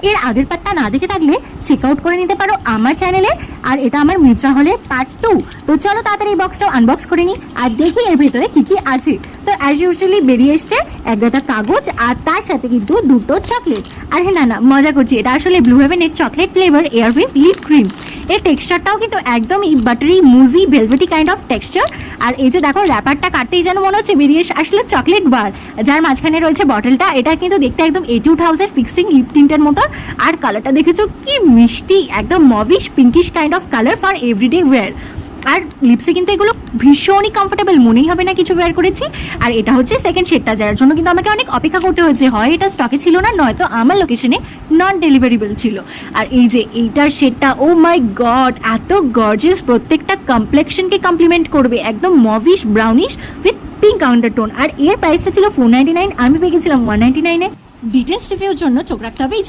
এর আগের পার্টটা না দেখে থাকলে চেক আউট করে নিতে পারো আমার চ্যানেলে। আর এটা আমার মিত্রা হলে পার্ট 2। তো চলো তাড়াতাড়ি এই বক্সটা আনবক্স করে নিই আর দেখি এর ভেতরে কি কি আছে। তো অ্যাজ ইউজুয়ালি বেরিয়ে এসছে এক গাদা কাগজ আর তার সাথে কিন্তু দুটো চকলেট। আর হ্যাঁ না মজা করছি, এটা আসলে ব্লু হেভেনের chocolate flavour Air Wick lip cream. এর টেক্সচারটাও কিন্তু একদমই buttery moussy velvety kind of texture. আর এই যে দেখো র্যাপারটা কাটতেই যেন মনে হচ্ছে বেরিয়ে আসলে চকলেট বার, যার মাঝখানে রয়েছে বটলটা। এটা কিন্তু দেখতে একদম 2000 ফিক্সিং লিপ টিন্টের মতো। আর কালারটা দেখেছো কি মিষ্টি, একদম mauvish pinkish kind of colour for everyday wear. আর লিপসে কিন্তু এগুলো ভীষণই কমফোর্টেবল, মনেই হবে না কিছু ওয়্যার করেছি। আর এটা হচ্ছে সেকেন্ড শেডটা, যার জন্য কিন্তু আমাকে অনেক অপেক্ষা করতে হয়েছে, হয় এটা স্টকে ছিল না নয়তো আমার লোকেশনে নন ডেলিভারিবল ছিল। আর এই যে এইটার শেডটা, ও মাই গড এত গর্জিয়াস, প্রত্যেকটা কমপ্লেক্সনকে কমপ্লিমেন্ট করবে, একদম mauvish brownish with pink undertone. আর এর প্রাইসটা ছিল 499, আমি পেয়ে গেছিলাম 199-এ। ডিটেলস রিভিউর জন্য চোখ রাখতে হবে